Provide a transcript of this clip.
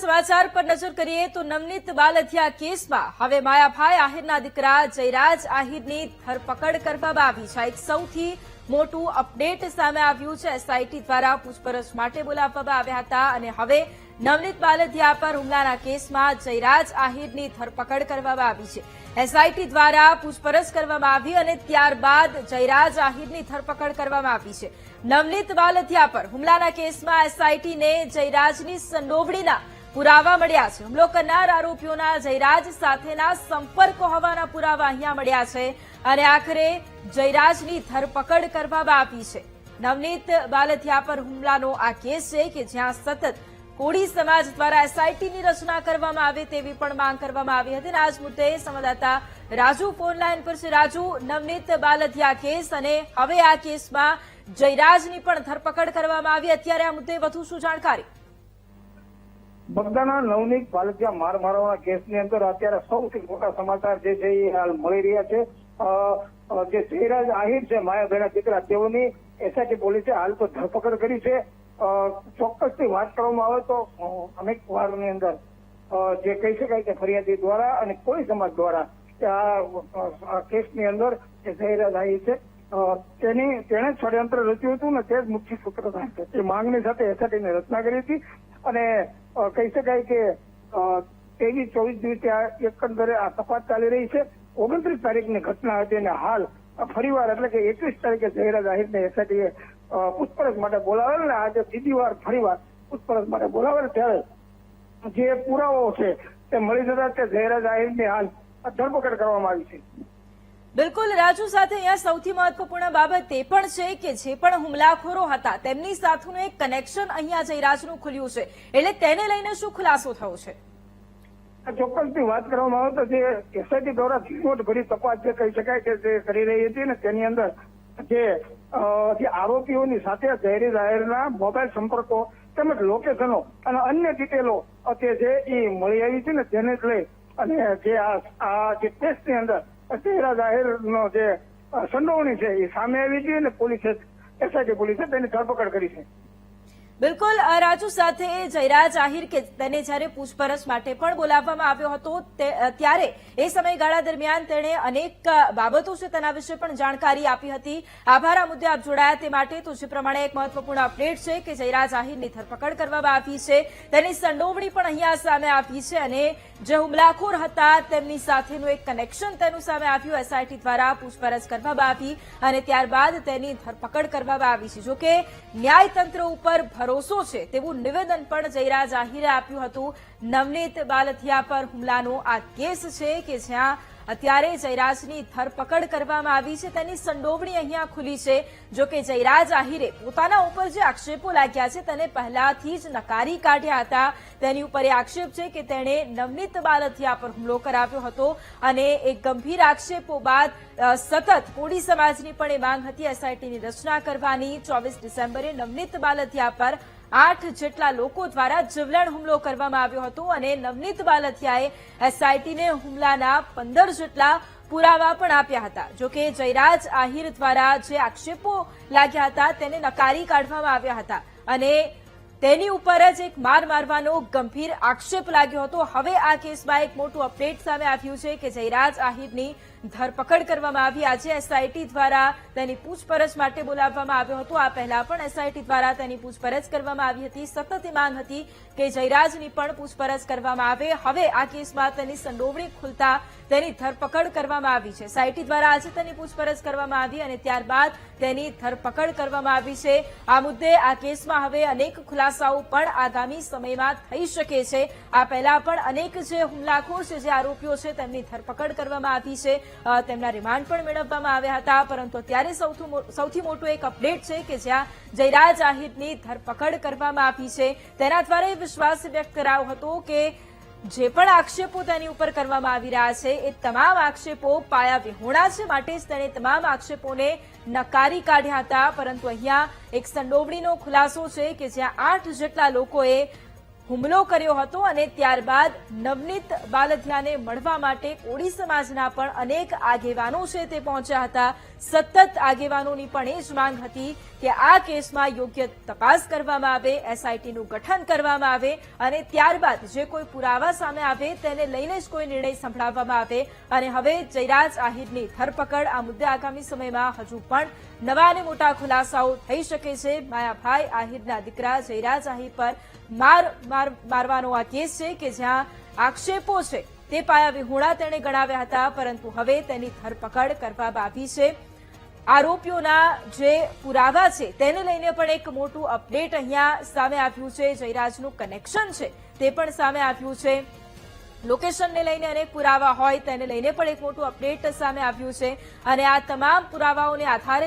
સમાચાર પર નજર કરીએ તો નવનીત બાલ હત્યા કેસમાં હવે માયાભાઈ આહિરના દીકરા જયરાજ આહિરની ધરપકડ કરવામાં આવી છે। એક સૌથી મોટું અપડેટ સામે આવ્યું છે। એસઆઈટી દ્વારા પૂછપરછ માટે બોલાવવામાં આવ્યા હતા અને હવે નવનીત બાલ હત્યા પર હુમલાના કેસમાં જયરાજ આહિરની ધરપકડ કરવામાં આવી છે। એસઆઈટી દ્વારા પૂછપરછ કરવામાં આવી અને ત્યારબાદ જયરાજ આહિરની ધરપકડ કરવામાં આવી છે। નવનીત બાલ હત્યા પર હુમલાના કેસમાં એસઆઈટીને જયરાજની સંડોવણીના પુરાવા મળ્યા છે। હુમલો કરનાર આરોપીઓના જયરાજ સાથેના સંપર્કો હોવાના પુરાવા અહીંયા મળ્યા છે અને આખરે જયરાજની ધરપકડ કરવામાં આવી છે। નવનીત બાલ હત્યા પર હુમલાનો આ કેસ છે કે જ્યાં સતત કોળી સમાજ દ્વારા એસઆઈટીની રચના કરવામાં આવે તેવી પણ માંગ કરવામાં આવી હતી। આ જ મુદ્દે સંવાદદાતા રાજુ ફોનલાઈન પર છે। રાજુ, નવનીત બાલ હત્યા કેસ અને હવે આ કેસમાં જયરાજની પણ ધરપકડ કરવામાં આવી, અત્યારે આ મુદ્દે વધુ શું જાણકારી? બગદાણા નવનીત બાલ હત્યા માર મારવાના કેસની અંદર અત્યારે સૌથી મોટા સમાચાર જે છે એ હાલ મળી રહ્યા છે। જે જયરાજ આહિર છે માયાભાઈના દીકરા, તેઓની એસઆઈટી પોલીસે હાલ તો ધરપકડ કરી છે। ચોક્કસથી વાત કરવામાં આવે તો અનેક વારની અંદર જે કહી શકાય કે ફરિયાદી દ્વારા અને કોળી સમાજ દ્વારા આ કેસની અંદર જે જયરાજ આહિર છે તેણે ષડયંત્ર રચ્યું હતું ને તે જ મુખ્ય સૂત્રધાર છે। તે માંગણી સાથે એસઆઈટીની રચના કરી હતી અને કહી શકાય કે 23-24 દિવસે એકંદરે આ તપાસ ચાલી રહી છે। 29 તારીખની ઘટના હતી અને હાલ ફરીવાર એટલે કે 21 તારીખે જયરાજ આહિરને એસઆઈટીએ પૂછપરછ માટે બોલાવેલ ને આજે બીજી વાર ફરીવાર પૂછપરછ માટે બોલાવેલ, ત્યારે જે પુરાવો છે તે મળી જતા તે જયરાજ આહિરની હાલ ધરપકડ કરવામાં આવી છે। બિલકુલ રાજુ, સાથે અહીંયા સૌથી મહત્વપૂર્ણ બાબત તે પણ છે કે જે પણ હુમલાખોરો હતા તેમની સાથેનું એક કનેક્શન અહીંયા જયરાજનું ખુલ્યું છે, એટલે તેને લઈને શું ખુલાસો થયો છે? ચોક્કસથી વાત કરવામાં આવે તો જે એસઆઈટી દ્વારા ઝીણવટ ભરી તપાસ જે કહી શકાય કે જે કરી રહી હતી ને તેની અંદર જે આરોપીઓની સાથે જયરાજ આહિરના મોબાઈલ સંપર્કો તેમજ લોકેશનો અને અન્ય ડિટેલો જે છે એ મળી આવી છે ને તેને જ લઈ અને જે આ જે કેસની અંદર જયરાજ આહિરનો જે સંડોવણી છે એ સામે આવી છે અને એસઆઈટી પોલીસે તેની ધરપકડ કરી છે। બિલકુલ રાજુ, સાથે જયરાજ આહિર કે તેને જ્યારે પૂછપરછ માટે પણ બોલાવવામાં આવ્યો હતો ત્યારે એ સમયગાળા દરમિયાન તેણે અનેક બાબતો છે તેના વિશે પણ જાણકારી આપી હતી। આભાર આ મુદ્દે આપ જોડાયા તે માટે। તો જે પ્રમાણે એક મહત્વપૂર્ણ અપડેટ છે કે જયરાજ આહિરની ધરપકડ કરવામાં આવી છે, તેની સંડોવણી પણ અહીંયા સામે આવી છે અને જે હુમલાખોર હતા તેમની સાથેનું એક કનેક્શન તેનું સામે આવ્યું। એસઆઈટી દ્વારા પૂછપરછ કરવામાં આવી અને ત્યારબાદ તેની ધરપકડ કરવામાં આવી છે। જોકે ન્યાયતંત્ર ઉપર ભરોસો છે તેવું નિવેદન પણ જયરાજ આહિરે આપ્યું હતું। નવનીત બાલ હત્યા પર હુમલાનો આ કેસ છે કે જ્યાં અત્યારે જયરાજની ધરપકડ કરવામાં આવી છે, તેની સંડોવણી અહીંયા ખુલી છે। જોકે જયરાજ આહિરે પોતાના ઉપર જે આક્ષેપો લાગ્યા છે તેને પહેલાથી જ નકારી કાઢ્યા હતા। તેની ઉપર એ આક્ષેપ છે કે તેણે નવનીત બાલ હત્યા પર હુમલો કરાવ્યો હતો અને એક ગંભીર આક્ષેપો બાદ સતત કોળી સમાજની પણ એ માંગ હતી એસઆઈટીની રચના કરવાની। 24 ડિસેમ્બરે નવનીત બાલ હત્યા પર 8 જેટલા લોકો દ્વારા જીવલેણ હુમલો કરવામાં આવ્યો હતો અને નવનીત બાલ હત્યાએ એસઆઈટીને હુમલાના 15 જેટલા પુરાવા પણ આપ્યા હતા। જોકે જયરાજ આહિર દ્વારા જે આક્ષેપો લાગ્યા હતા તેને નકારી કાઢવામાં આવ્યા હતા અને તેની ઉપર જ એક માર મારવાનો ગંભીર આક્ષેપ લાગ્યો હતો। હવે આ કેસમાં એક મોટું અપડેટ સામે આવ્યું છે કે જયરાજ આહિરની ધરપકડ કરવામાં આવી। આજે એસઆઈટી દ્વારા તેની પૂછપરછ માટે બોલાવવામાં આવ્યો હતો। આ પહેલા પણ એસઆઈટી દ્વારા તેની પૂછપરછ કરવામાં આવી હતી। સતત માંગ હતી કે જયરાજની પણ પૂછપરછ કરવામાં આવે। હવે આ કેસમાં તેની સંડોવણી ખુલતા તેની ધરપકડ કરવામાં આવી છે। એસઆઈટી દ્વારા આજે તેની પૂછપરછ કરવામાં આવી અને ત્યારબાદ તેની ધરપકડ કરવામાં આવી છે। આ મુદ્દે આ કેસમાં હવે અનેક ખુલાસાઓ પણ આગામી સમયમાં થઈ શકે છે। આ પહેલા પણ અનેક જે હુમલાખોર છે, જે આરોપીઓ છે તેમની ધરપકડ કરવામાં આવી છે, તેમના રિમાન્ડ પણ મેળવવામાં આવ્યા હતા, પરંતુ અત્યારે સૌથી મોટું એક અપડેટ છે કે જ્યાં જયરાજ આહિરની ધરપકડ કરવામાં આવી છે। તેના દ્વારા વિશ્વાસ વ્યક્ત કરાયો હતો કે જે પણ આક્ષેપો તેની ઉપર કરવામાં આવી રહ્યા છે એ તમામ આક્ષેપો પાયા વિહોણા છે, માટે જ તેણે તમામ આક્ષેપોને નકારી કાઢ્યા હતા। પરંતુ અહીંયા એક સંડોવણીનો ખુલાસો છે કે જ્યાં 8 જેટલા લોકોએ હુમલો કર્યો હતો અને ત્યારબાદ નવનીત બાલ હત્યાને મળવા માટે કોળી સમાજના પણ અનેક આગેવાનો છે તે પહોંચ્યા હતા। સતત આગેવાનોની પણ એ જ માંગ હતી કે આ કેસમાં યોગ્ય તપાસ કરવામાં આવે, એસઆઈટીનું ગઠન કરવામાં આવે અને ત્યારબાદ જે કોઈ પુરાવા સામે આવે તેને લઈને જ કોઈ નિર્ણય સંભળાવવામાં આવે. અને હવે જયરાજ આહિરની ધરપકડ, આ મુદ્દે આગામી સમયમાં હજુ પણ નવા અને મોટા ખુલાસાઓ થઈ શકે છે. માયાભાઈ આહિરના દીકરા જયરાજ આહિર પર મારવાનો આ કેસ છે કે જ્યાં આક્ષેપો છે તે પાયા વિહોણા તેણે ગણાવ્યા હતા, પરંતુ હવે તેની ધરપકડ કરવામાં આવી છે. આરોપીઓના જે પુરાવા છે તેને લઈને પણ એક મોટું અપડેટ અહીંયા સામે આવ્યું છે. જયરાજનું કનેક્શન છે તે પણ સામે આવ્યું છે. લોકેશનને લઈને અનેક પુરાવા હોય તેને લઈને પણ એક મોટું અપડેટ સામે આવ્યું છે અને આ તમામ પુરાવાઓને આધારે